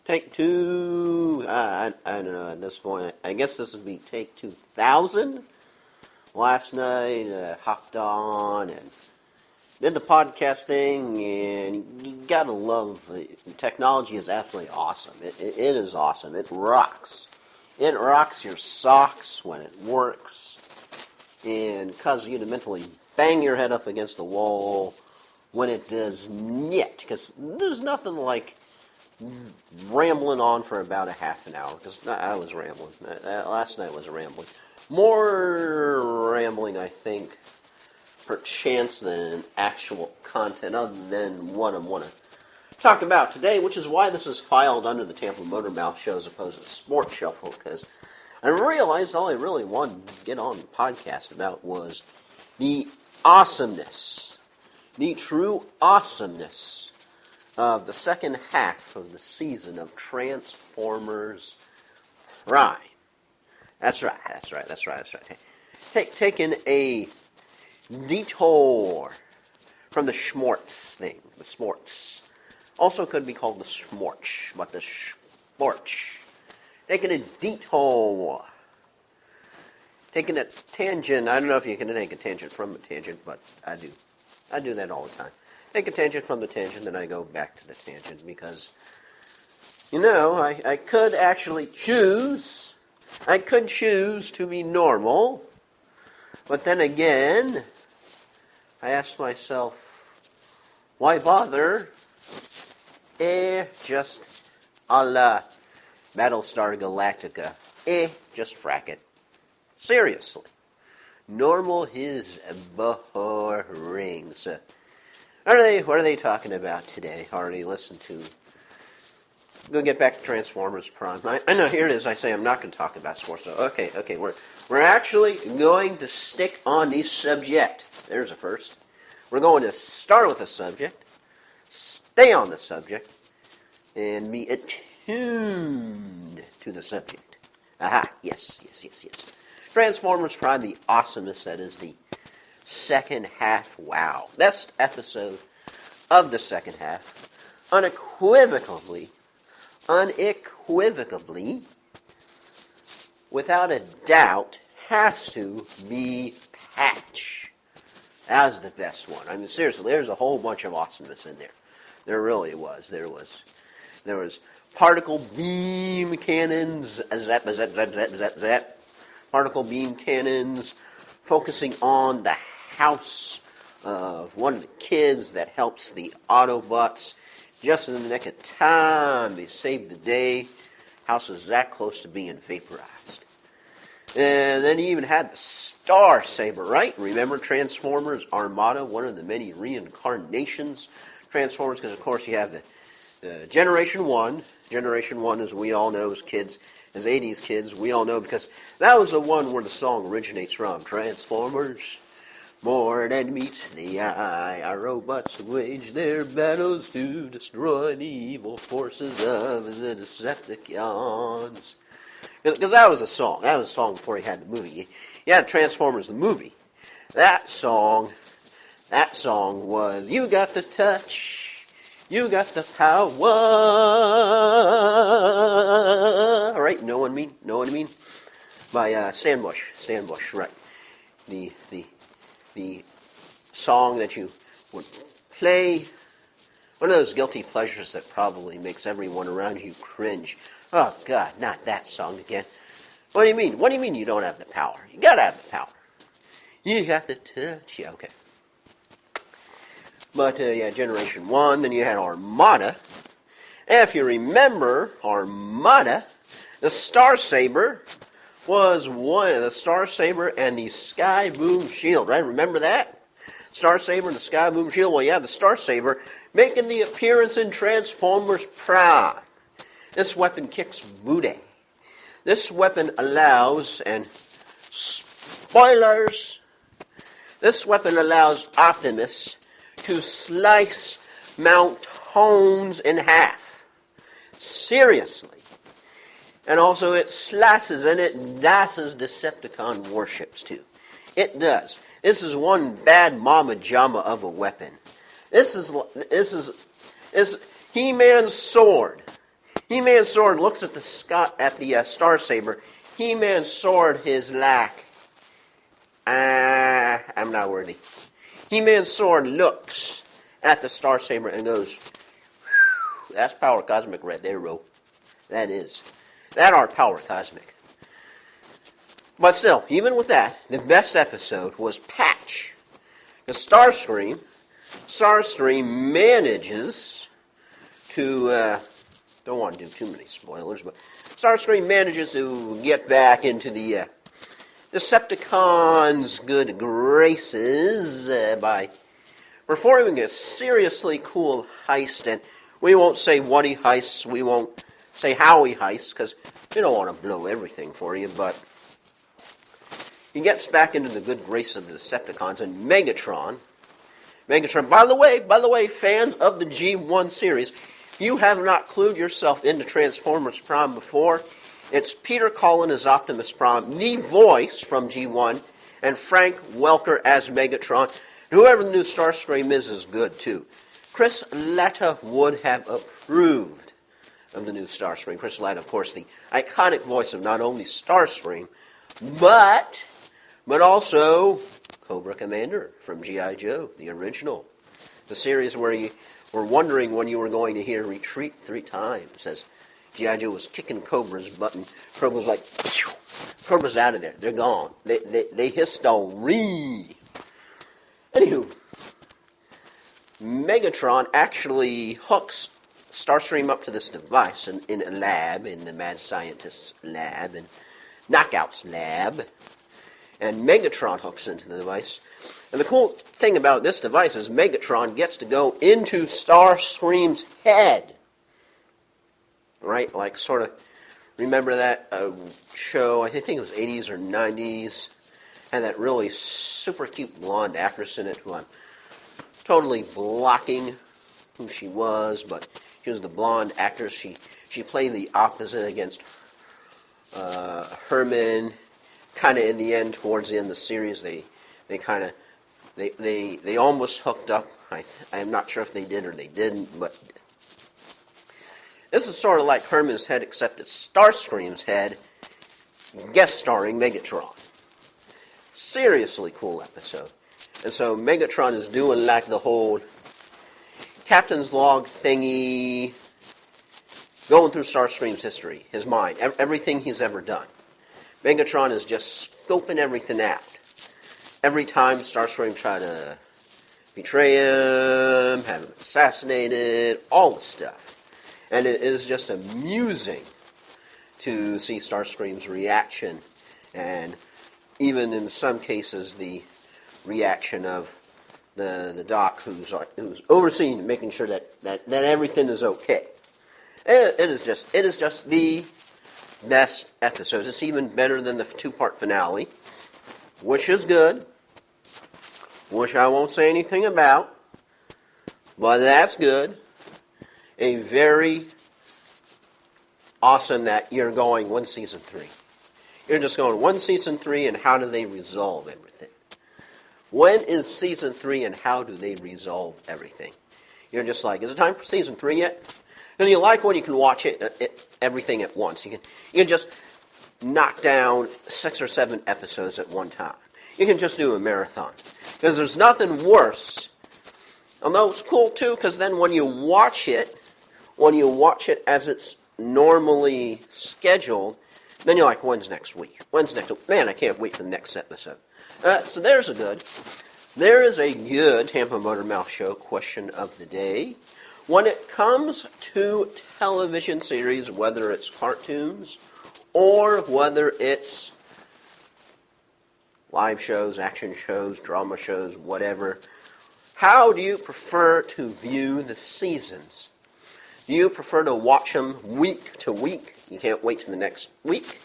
Take two. I don't know at this point. I guess this would be take 2000. Last night, hopped on and did the podcast thing, and you gotta love technology is absolutely awesome. It is awesome. It rocks. It rocks your socks when it works, and causes you to mentally bang your head up against the wall when it does not. Because there's nothing like rambling on for about a half an hour, because I was rambling. Last night was rambling. More rambling, I think, perchance than actual content other than what I want to talk about today, which is why this is filed under the Tampa Motor Mouth Show as opposed to Sports Shuffle, because I realized all I really wanted to get on the podcast about was the awesomeness, the true awesomeness of the second half of the season of Transformers Prime. That's right. Taking a detour from the schmorts thing, the sports. Also could be called the smorch, but the sporch. Taking a detour. Taking a tangent. I don't know if you can take a tangent from a tangent, but I do. I do that all the time. Take a tangent from the tangent, then I go back to the tangent, because, I could actually choose. I could choose to be normal, but then again, I asked myself, why bother? Just a la Battlestar Galactica. Just frack it. Seriously. Normal is boring. So, what are they talking about today? Already listened to. Go get back to Transformers Prime. I know, here it is. I say I'm not going to talk about sports. So, okay, we're actually going to stick on the subject. There's a first. We're going to start with the subject, stay on the subject, and be attuned to the subject. Aha, yes. Transformers Prime, the awesomeness that is the second half. Wow. Best episode of the second half. Unequivocally, without a doubt, has to be Patch. That was the best one. I mean, seriously, there's a whole bunch of awesomeness in there. There really was. There was particle beam cannons, zap. Particle beam cannons, focusing on the house of one of the kids that helps the Autobots. Just in the nick of time, they saved the day. House is that close to being vaporized. And then you even had the Star Saber, right? Remember Transformers Armada, one of the many reincarnations Transformers, because of course you have the Generation 1. Generation 1, as we all know as kids, as 80s kids, we all know, because that was the one where the song originates from. Transformers, more than meets the eye, our robots wage their battles to destroy the evil forces of the Decepticons. Because that was a song. That was a song before he had the movie. You had Transformers the movie. That song was, you got the touch, you got the power. All right, know what I mean? By Stan Bush, right? The song that you would play, one of those guilty pleasures that probably makes everyone around you cringe. Oh, God, not that song again. What do you mean? What do you mean you don't have the power? You gotta have the power. You have to touch. Yeah, okay. But, Generation 1, then you had Armada. And if you remember, Armada, the Star Saber was one of the Star Saber and the Sky Boom Shield, right? Remember that? Star Saber and the Sky Boom Shield. Well, yeah, the Star Saber making the appearance in Transformers Prime. This weapon kicks booty. This weapon allows, and spoilers, this weapon allows Optimus to slice Mount Tones in half. Seriously. And also it slices and it dices Decepticon warships too. It does. This is one bad mama jama of a weapon. This is He-Man's sword. He-Man's sword looks at the Star Saber. He-Man's sword is like, I'm not worthy. He-Man's sword looks at the Star Saber and goes, that's power cosmic right there, bro. That is. That are power cosmic. But still, even with that, the best episode was Patch. Because Starscream manages to, don't want to do too many spoilers, but Starscream manages to get back into the Decepticons' good graces by performing a seriously cool heist. And we won't say what he heists, we won't say how he heists, because we don't want to blow everything for you, but he gets back into the good graces of the Decepticons, and Megatron, by the way, fans of the G1 series, if you have not clued yourself into Transformers Prime before, it's Peter Cullen as Optimus Prime, the voice from G1, and Frank Welker as Megatron. Whoever the new Starscream is good too. Chris Latta would have approved of the new Starscream. Chris Latta, of course, the iconic voice of not only Starscream, but also Cobra Commander from G.I. Joe, the original. The series where you were wondering when you were going to hear retreat 3 times as G.I. Joe was kicking Cobra's butt, and Cobra's like, phew, Cobra's out of there. They're gone. They history. Anywho, Megatron actually hooks Starscream up to this device in a lab, in the Mad Scientist's lab, and Knockout's lab. And Megatron hooks into the device. And the cool thing about this device is Megatron gets to go into Starscream's head. Right? Like, sort of, remember that show, I think it was 80s or 90s, had that really super cute blonde actress in it who I'm totally blocking who she was, but she was the blonde actress. She played the opposite against Herman. Kind of in the end, towards the end of the series, they almost hooked up. I'm not sure if they did or they didn't, but this is sort of like Herman's head, except it's Starscream's head, guest starring Megatron. Seriously cool episode. And so Megatron is doing like the whole captain's log thingy, going through Starscream's history, his mind, everything he's ever done. Megatron is just scoping everything out. Every time Starscream tried to betray him, have him assassinated, all the stuff. And it is just amusing to see Starscream's reaction, and even in some cases the reaction of the doc who's overseeing, making sure that everything is okay. It is just the best episodes. It's even better than the 2-part finale, which is good, which I won't say anything about, but that's good. A very awesome that you're going one season 3. You're just going one season 3, and how do they resolve everything? When is season 3, and how do they resolve everything? You're just like, is it time for season 3 yet? Because you like when you can watch everything at once. You can just knock down 6 or 7 episodes at one time. You can just do a marathon. Because there's nothing worse. Although it's cool too, because then when you watch it as it's normally scheduled, then you're like, when's next week? Man, I can't wait for the next episode. So there is a good Tampa Motor Mouth Show question of the day. When it comes to television series, whether it's cartoons or whether it's live shows, action shows, drama shows, whatever, how do you prefer to view the seasons? Do you prefer to watch them week to week? You can't wait to the next week.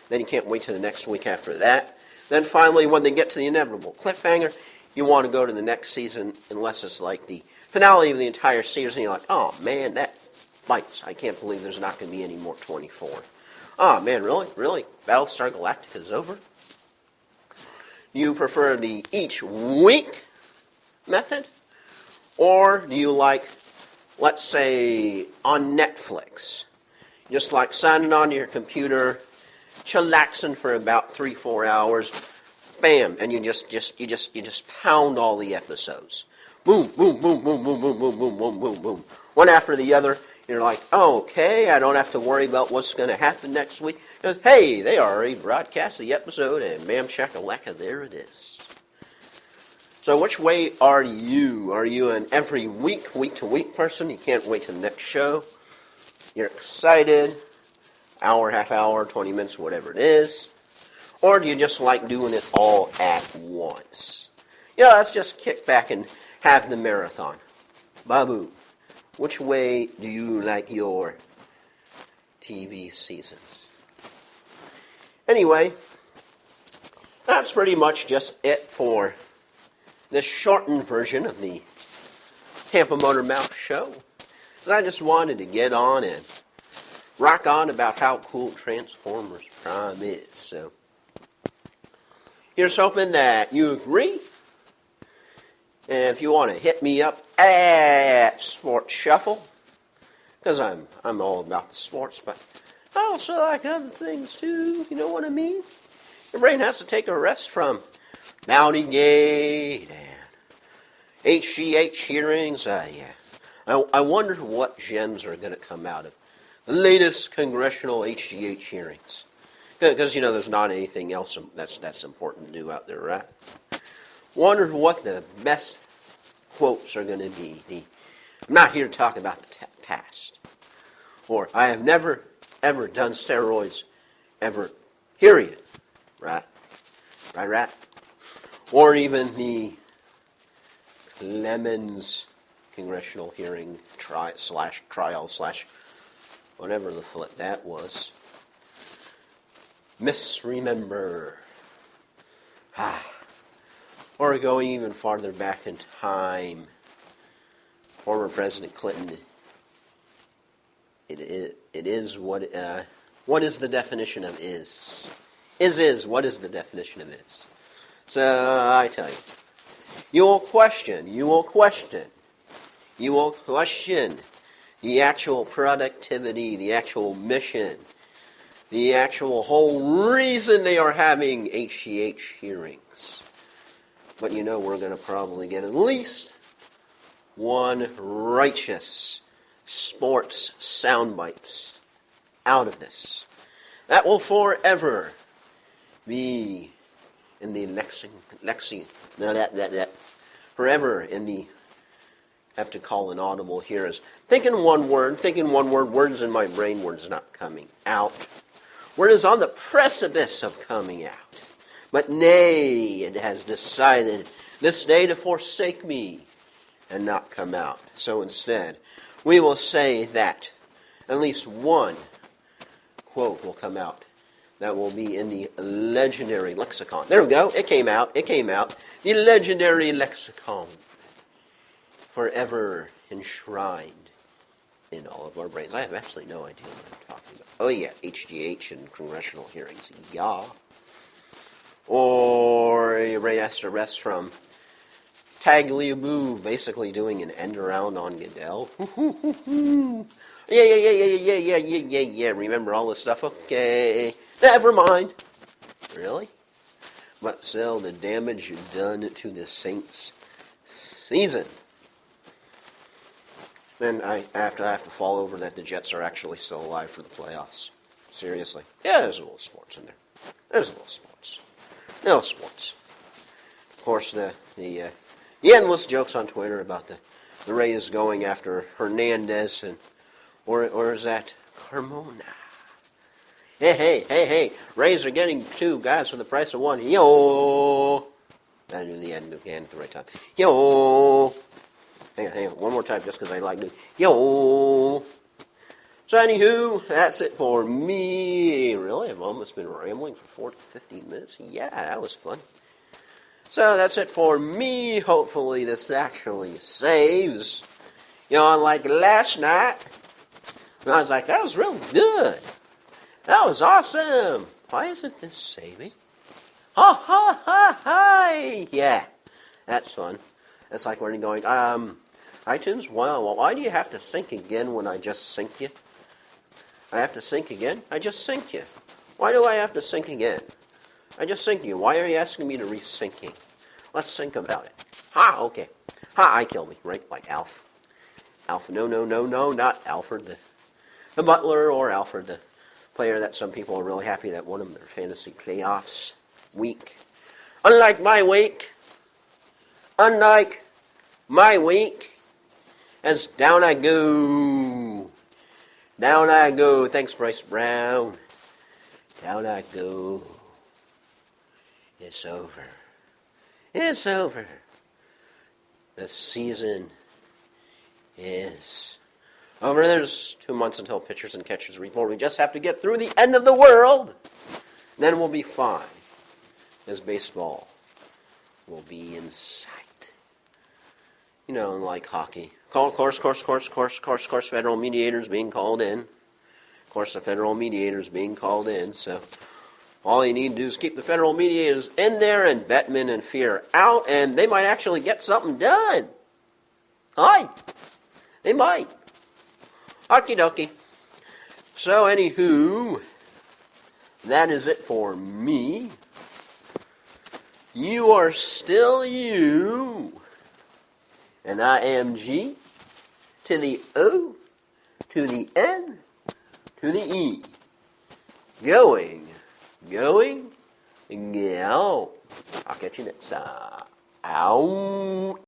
Then you can't wait to the next week after that. Then finally, when they get to the inevitable cliffhanger, you want to go to the next season, unless it's like the finale of the entire series, and you're like, oh man, that bites. I can't believe there's not going to be any more 24. Oh man, really? Battlestar Galactica is over? You prefer the each week method? Or do you like, let's say, on Netflix, Just like signing onto your computer, chillaxing for about 3-4 hours, bam, and you just pound all the episodes. Boom, boom, boom, boom, boom, boom, boom, boom, boom, boom, boom. One after the other. You're like, oh, okay, I don't have to worry about what's going to happen next week. Because, hey, they already broadcast the episode, and bam, shakalaka, there it is. So which way are you? Are you an every week-to-week person? You can't wait till the next show. You're excited, hour, half hour, 20 minutes, whatever it is. Or do you just like doing it all at once? Let's just kick back and have the marathon. Babu. Which way do you like your TV seasons? Anyway, that's pretty much just it for this shortened version of the Tampa Motor Mouth Show. I just wanted to get on and rock on about how cool Transformers Prime is. So, here's hoping that you agree. And if you want to hit me up at Sports Shuffle, because I'm all about the sports, but I also like other things too, you know what I mean? Your brain has to take a rest from Bounty Gate and HGH hearings. I wonder what gems are going to come out of the latest congressional HGH hearings. Because, there's not anything else that's important to do out there, right? Wondered what the best quotes are going to be. I'm not here to talk about the past. Or, I have never, ever done steroids, ever, period. Right? Right? Or even the Clemens congressional hearing trial / whatever the flip that was. Misremember. Or going even farther back in time, former President Clinton. It is what is the definition of is? What is the definition of is? So I tell you, you will question the actual productivity, the actual mission, the actual whole reason they are having HGH hearings. But we're going to probably get at least one righteous sports soundbites out of this. That will forever be in the forever in the, have to call an audible here as thinking one word, words in my brain, words not coming out. Word is on the precipice of coming out. But nay, it has decided this day to forsake me and not come out. So instead, we will say that at least one quote will come out that will be in the legendary lexicon. There we go. It came out. The legendary lexicon. Forever enshrined in all of our brains. I have absolutely no idea what I'm talking about. Oh yeah, HGH and congressional hearings. Yeah. Or a arrest from Tagliabue, basically doing an end around on Goodell. Yeah. Remember all this stuff? Okay. Never mind. Really? But still, the damage done to the Saints season. And I have to fall over that the Jets are actually still alive for the playoffs. Seriously. Yeah, there's a little sports in there. There's a little sports. No sports. Of course, the endless jokes on Twitter about the Rays going after Hernandez and or is that Carmona? Hey! Rays are getting 2 guys for the price of 1. Yo! I do the end again at the right time. Yo! Hang on. One more time just because I like to. Yo! So anywho, that's it for me. Really? I've almost been rambling for 15 minutes. Yeah, that was fun. So that's it for me. Hopefully this actually saves. Like last night, I was like, that was real good. That was awesome. Why isn't this saving? Ha! Yeah, that's fun. It's like when you're going, iTunes, wow, why do you have to sync again when I just sync you? I have to sink again? I just sink you. Why do I have to sink again? I just sink you. Why are you asking me to re-sinking? Let's think about it. Ha, okay. Ha, I kill me, right? Like Alf. Alf, no, not Alfred, the butler, or Alfred, the player that some people are really happy that won them their fantasy playoffs week. Unlike my week, as down I go. Down I go. Thanks, Bryce Brown. Down I go. It's over. It's over. The season is over. There's 2 months until pitchers and catchers report. We just have to get through the end of the world. Then we'll be fine. As baseball will be in sight. You know, like hockey. Of course, federal mediators being called in. Of course, the federal mediators being called in. So all you need to do is keep the federal mediators in there and Bettman and Fear out, and they might actually get something done. Hi. They might. Okie dokie. So, anywho, that is it for me. You are still you. And I am G to the O to the N to the E. Going. Go. I'll catch you next time. Out.